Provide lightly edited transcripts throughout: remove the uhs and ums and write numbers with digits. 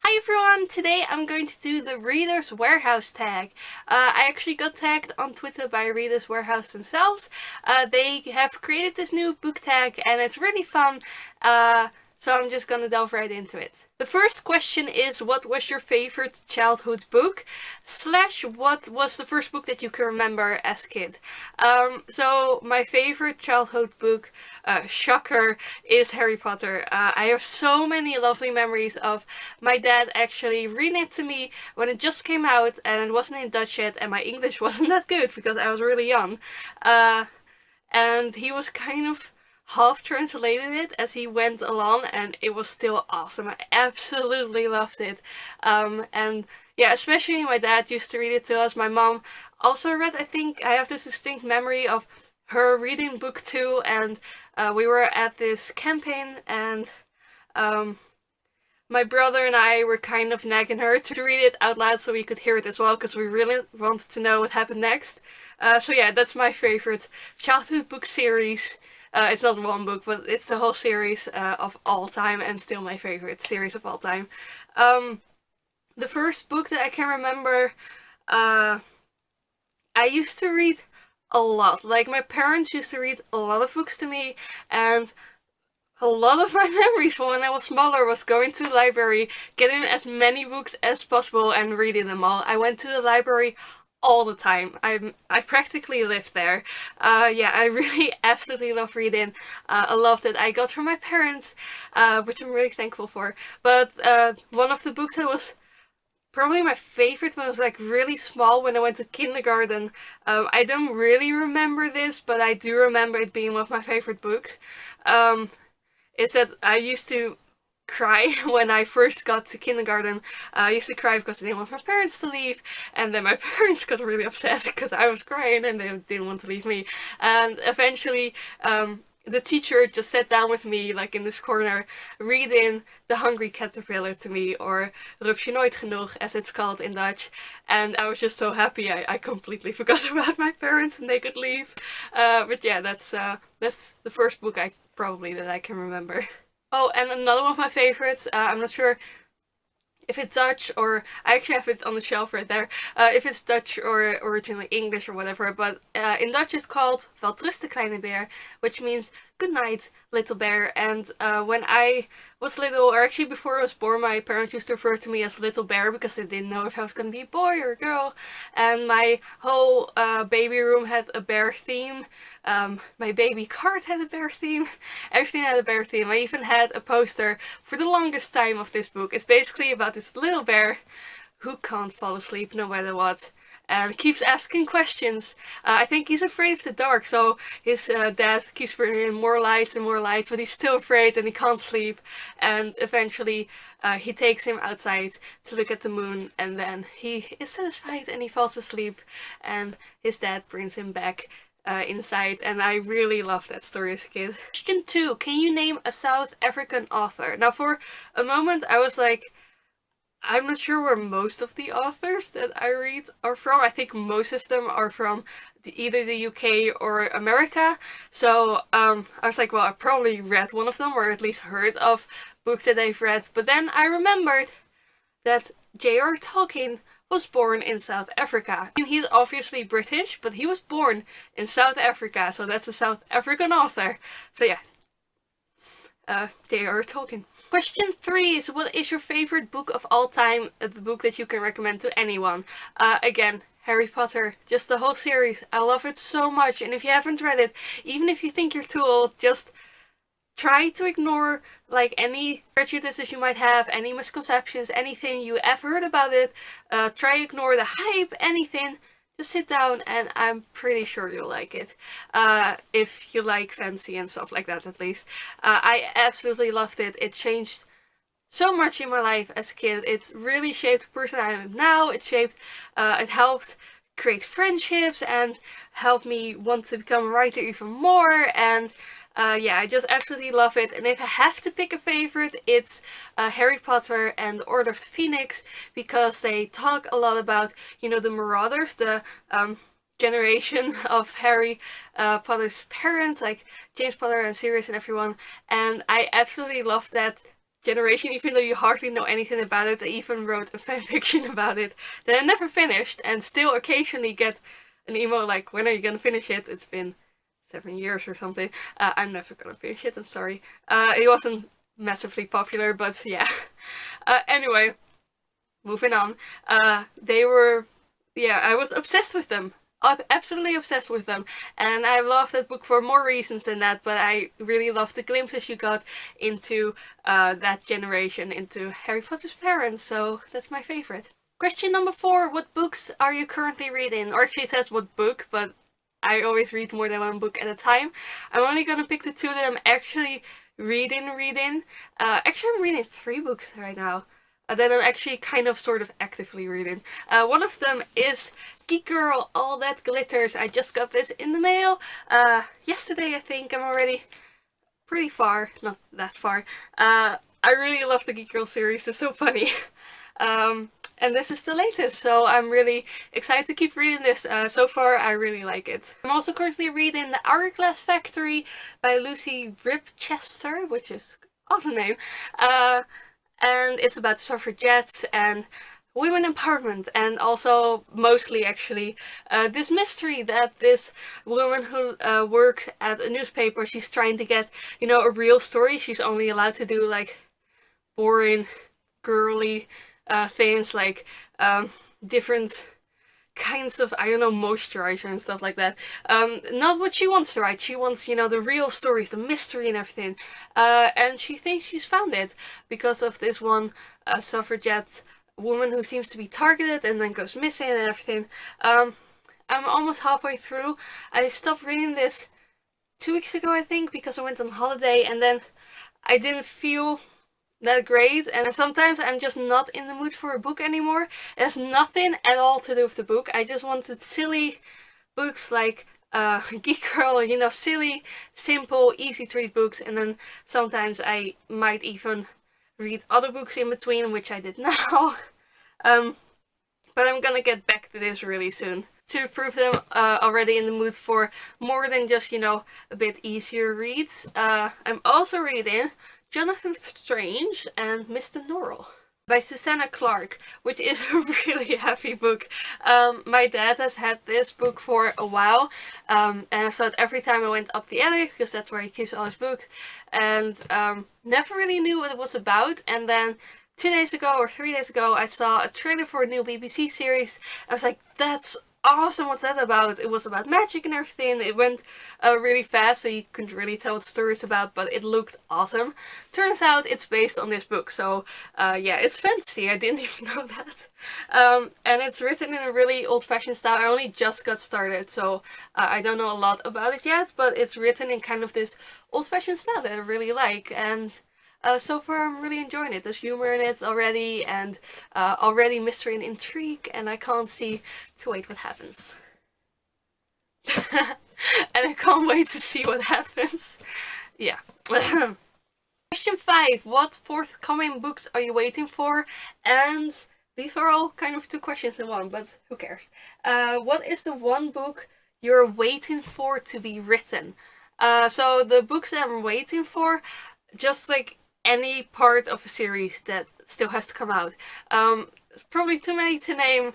Hi everyone! Today I'm going to do the Reader's Warehouse tag. I actually got tagged on Twitter by Reader's Warehouse themselves. They have created this new book tag and it's really fun, so I'm just gonna delve right into it. The first question is, what was your favorite childhood book? Slash, what was the first book that you can remember as a kid? So my favorite childhood book, shocker, is Harry Potter. I have so many lovely memories of my dad actually reading it to me when it just came out and it wasn't in Dutch yet and my English wasn't that good because I was really young. And he was kind of half translated it as he went along and it was still awesome. I absolutely loved it. And yeah, especially my dad used to read it to us. My mom also read, I think I have this distinct memory of her reading book 2 and we were at this campaign and my brother and I were kind of nagging her to read it out loud so we could hear it as well because we really wanted to know what happened next. So yeah, that's my favorite childhood book series. It's not one book, but it's the whole series of all time and still my favorite series of all time. The first book that I can remember, I used to read a lot. Like, my parents used to read a lot of books to me, and a lot of my memories from when I was smaller was going to the library, getting as many books as possible and reading them all. I went to the library all the time. I practically lived there. Yeah, I really absolutely love reading. I loved it. I got from my parents, which I'm really thankful for. But one of the books that was probably my favorite when I was like really small, when I went to kindergarten. I don't really remember this, but I do remember it being one of my favorite books. Is that I used to cry when I first got to kindergarten. I used to cry because I didn't want my parents to leave, and then my parents got really upset because I was crying and they didn't want to leave me. And eventually, the teacher just sat down with me, like in this corner, reading The Hungry Caterpillar to me, or Rupsje nooit genoeg, as it's called in Dutch. And I was just so happy I completely forgot about my parents and they could leave. But yeah, that's the first book that I can remember. Oh, and another one of my favorites, I'm not sure if it's Dutch or, I actually have it on the shelf right there, if it's Dutch or originally English or whatever, but in Dutch it's called Welterusten kleine bear, which means good night little bear. And when I was little, or actually before I was born, my parents used to refer to me as little bear because they didn't know if I was gonna be a boy or a girl, and my whole baby room had a bear theme. My baby cart had a bear theme. Everything had a bear theme. I even had a poster for the longest time of this book. It's basically about this little bear who can't fall asleep no matter what and keeps asking questions. I think he's afraid of the dark, so his dad keeps bringing in more lights and more lights, but he's still afraid and he can't sleep. And eventually he takes him outside to look at the moon, and then he is satisfied and he falls asleep, and his dad brings him back inside, and I really loved that story as a kid. Question 2. Can you name a South African author? Now, for a moment I was like, I'm not sure where most of the authors that I read are from. I think most of them are from either the UK or America. So I was like, well, I probably read one of them, or at least heard of books that I've read. But then I remembered that J.R.R. Tolkien was born in South Africa. I mean, he's obviously British, but he was born in South Africa, so that's a South African author. So yeah, J.R.R. Tolkien. Question 3 is, what is your favorite book of all time? The book that you can recommend to anyone. Again, Harry Potter, just the whole series. I love it so much, and if you haven't read it, even if you think you're too old, just try to ignore like any prejudices you might have, any misconceptions, anything you ever heard about it. Try to ignore the hype, anything. Just sit down and I'm pretty sure you'll like it. If you like fantasy and stuff like that, at least. I absolutely loved it. It changed so much in my life as a kid. It really shaped the person I am now. It helped create friendships and helped me want to become a writer even more. And yeah, I just absolutely love it. And if I have to pick a favorite, it's Harry Potter and the Order of the Phoenix, because they talk a lot about, you know, the Marauders, the generation of Harry Potter's parents, like James Potter and Sirius and everyone. And I absolutely love that generation, even though you hardly know anything about it. I even wrote a fanfiction about it that I never finished, and still occasionally get an email like, when are you gonna finish it? It's been 7 years or something. I'm never gonna finish it, I'm sorry. It wasn't massively popular, but yeah. Anyway, moving on. They were, yeah, I was obsessed with them. Absolutely obsessed with them, and I love that book for more reasons than that, but I really loved the glimpses you got into that generation, into Harry Potter's parents, so that's my favorite. Question number 4, what books are you currently reading? Or actually it says what book, but I always read more than one book at a time. I'm only gonna pick the 2 that I'm actually reading. Actually I'm reading 3 books right now that I'm actually kind of sort of actively reading. One of them is Geek Girl, All That Glitters. I just got this in the mail yesterday, I think. I'm already pretty far, not that far. I really love the Geek Girl series, it's so funny. And this is the latest, so I'm really excited to keep reading this. So far, I really like it. I'm also currently reading The Hourglass Factory by Lucy Ribchester, which is an awesome name. And it's about suffragettes and women empowerment, and also mostly actually this mystery that this woman who works at a newspaper, she's trying to get, you know, a real story. She's only allowed to do like boring, girly things like different kinds of, I don't know, moisturizer and stuff like that. Not what she wants to write. She wants, you know, the real stories, the mystery and everything. And she thinks she's found it because of this one suffragette woman who seems to be targeted and then goes missing and everything. I'm almost halfway through. I stopped reading this 2 weeks ago, I think, because I went on holiday, and then I didn't feel that great, and sometimes I'm just not in the mood for a book anymore. It has nothing at all to do with the book. I just wanted silly books like Geek Girl, you know, silly, simple, easy to read books, and then sometimes I might even read other books in between, which I did now. But I'm gonna get back to this really soon to prove them already in the mood for more than just, you know, a bit easier reads. I'm also reading Jonathan Strange and Mr. Nora by Susanna Clarke, which is a really heavy book. My dad has had this book for a while, and I saw it every time I went up the attic, because that's where he keeps all his books, and never really knew what it was about. And then 2 days ago or 3 days ago, I saw a trailer for a new BBC series. I was like, that's awesome, what's that about? It was about magic and everything. It went really fast, so you couldn't really tell what the story is about, but it looked awesome. Turns out it's based on this book, so yeah, it's fantasy. I didn't even know that. And it's written in a really old-fashioned style. I only just got started, so I don't know a lot about it yet, but it's written in kind of this old-fashioned style that I really like, and so far I'm really enjoying it. There's humor in it already, and already mystery and intrigue, and I can't see to wait what happens. And I can't wait to see what happens. Yeah. Question 5. What forthcoming books are you waiting for? And these are all kind of 2 questions in one, but who cares? What is the one book you're waiting for to be written? So the books that I'm waiting for, just like any part of a series that still has to come out. Probably too many to name.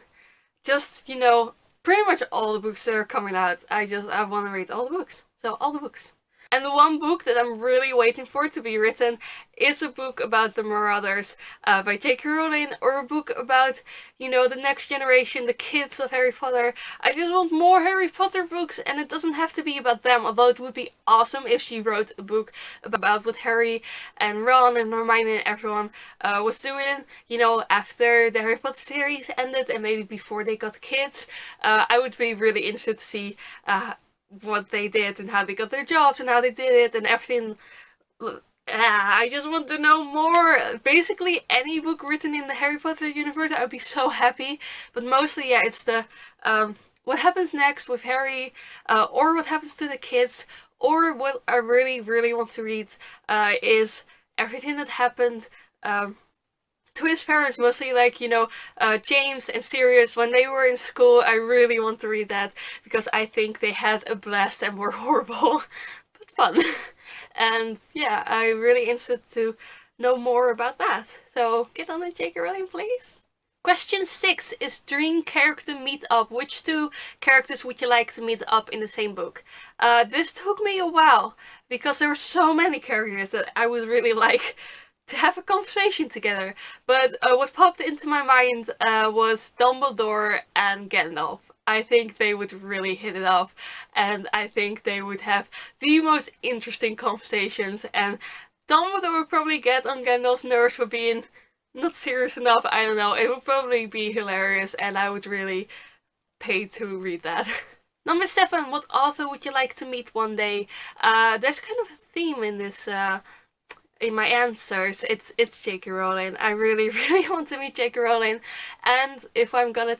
Just, you know, pretty much all the books that are coming out. I want to read all the books. So, all the books. And the one book that I'm really waiting for to be written is a book about the Marauders by J.R.R. Rowling, or a book about, you know, the next generation, the kids of Harry Potter. I just want more Harry Potter books, and it doesn't have to be about them, although it would be awesome if she wrote a book about what Harry and Ron and Hermione and everyone was doing, you know, after the Harry Potter series ended, and maybe before they got kids. I would be really interested to see what they did and how they got their jobs and how they did it and everything. I just want to know more. Basically any book written in the Harry Potter universe, I would be so happy. But mostly, yeah, it's the what happens next with Harry, or what happens to the kids, or what I really, really want to read is everything that happened to his parents, mostly like, you know, James and Sirius when they were in school. I really want to read that because I think they had a blast and were horrible but fun. And yeah, I'm really interested to know more about that. So get on it, J.K. Rowling, please. Question 6 is dream character meetup. Which 2 characters would you like to meet up in the same book? This took me a while because there were so many characters that I would really like to have a conversation together. But what popped into my mind was Dumbledore and Gandalf. I think they would really hit it off, and I think they would have the most interesting conversations, and Dumbledore would probably get on Gandalf's nerves for being not serious enough. I don't know. It would probably be hilarious, and I would really pay to read that. Number 7, what author would you like to meet one day? There's kind of a theme in this, in my answers. It's J.K. Rowling. I really, really want to meet J.K. Rowling, and if I'm gonna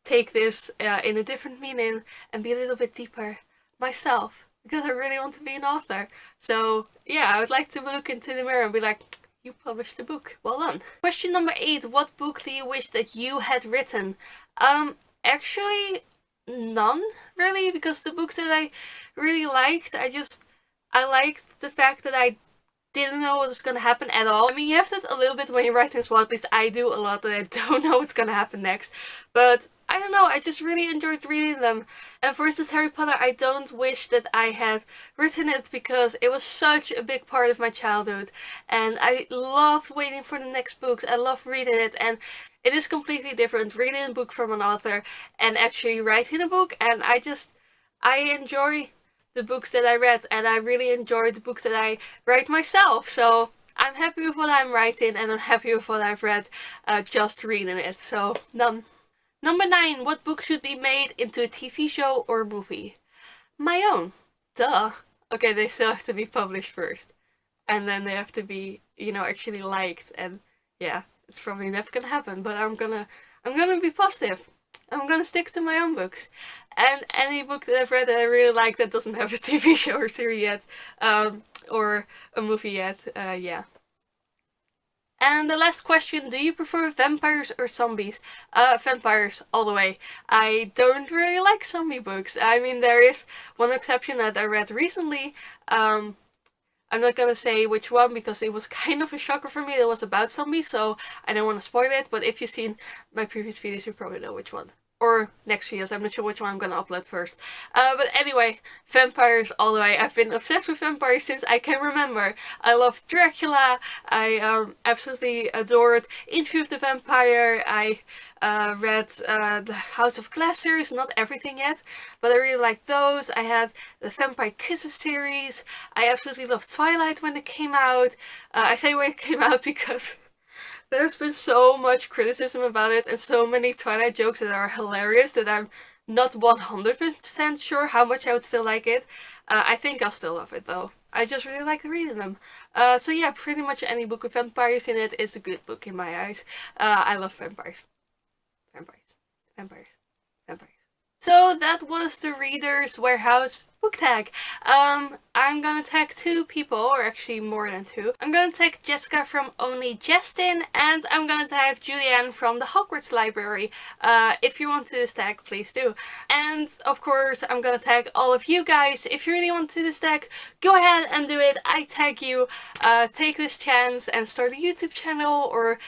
take this in a different meaning and be a little bit deeper, myself, because I really want to be an author. So yeah, I would like to look into the mirror and be like, you published a book, well done. Question number 8, what book do you wish that you had written? Actually none, really, because the books that I really liked, I liked the fact that I didn't know what was gonna happen at all. I mean, you have that a little bit when you're writing as well, at least I do a lot that I don't know what's gonna happen next. But I don't know, I just really enjoyed reading them. And for instance, Harry Potter, I don't wish that I had written it because it was such a big part of my childhood. And I loved waiting for the next books, I loved reading it, and it is completely different reading a book from an author and actually writing a book. And I enjoy the books that I read, and I really enjoy the books that I write myself. So I'm happy with what I'm writing, and I'm happy with what I've read just reading it. So none. Number 9, what book should be made into a TV show or movie? My own. Duh. Okay, they still have to be published first. And then they have to be, you know, actually liked. And yeah, it's probably never gonna happen, but I'm gonna be positive. I'm gonna stick to my own books. And any book that I've read that I really like that doesn't have a TV show or series yet, or a movie yet, yeah. And the last question, do you prefer vampires or zombies? Vampires, all the way. I don't really like zombie books. I mean, there is one exception that I read recently. I'm not gonna say which one because it was kind of a shocker for me. It was about zombies, so I don't want to spoil it. But if you've seen my previous videos, you probably know which one. Or next videos, I'm not sure which one I'm gonna upload first. But anyway, vampires all the way. I've been obsessed with vampires since I can remember. I loved Dracula, I absolutely adored Interview with the Vampire, I read the House of Glass series, not everything yet, but I really liked those. I had the Vampire Kisses series, I absolutely loved Twilight when it came out. I say when it came out because there's been so much criticism about it and so many Twilight jokes that are hilarious that I'm not 100% sure how much I would still like it. I think I'll still love it though. I just really like reading them. So yeah, pretty much any book with vampires in it is a good book in my eyes. I love vampires. Vampires. Vampires. Vampires. So that was the Reader's Warehouse book tag. I'm gonna tag 2 people, or actually more than 2. I'm gonna tag Jessica from Only Justin, and I'm gonna tag Julianne from the Hogwarts Library. If you want to this tag, please do. And of course, I'm gonna tag all of you guys. If you really want to this tag, go ahead and do it. I tag you. Take this chance and start a YouTube channel, or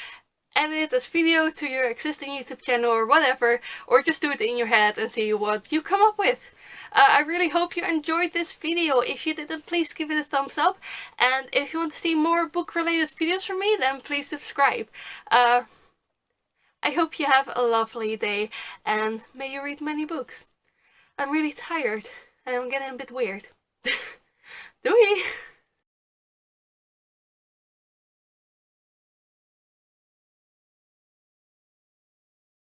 edit this video to your existing YouTube channel or whatever, or just do it in your head and see what you come up with. I really hope you enjoyed this video. If you did, then please give it a thumbs up, and if you want to see more book related videos from me, then please subscribe. I hope you have a lovely day, and may you read many books. I'm really tired and I'm getting a bit weird. Doei!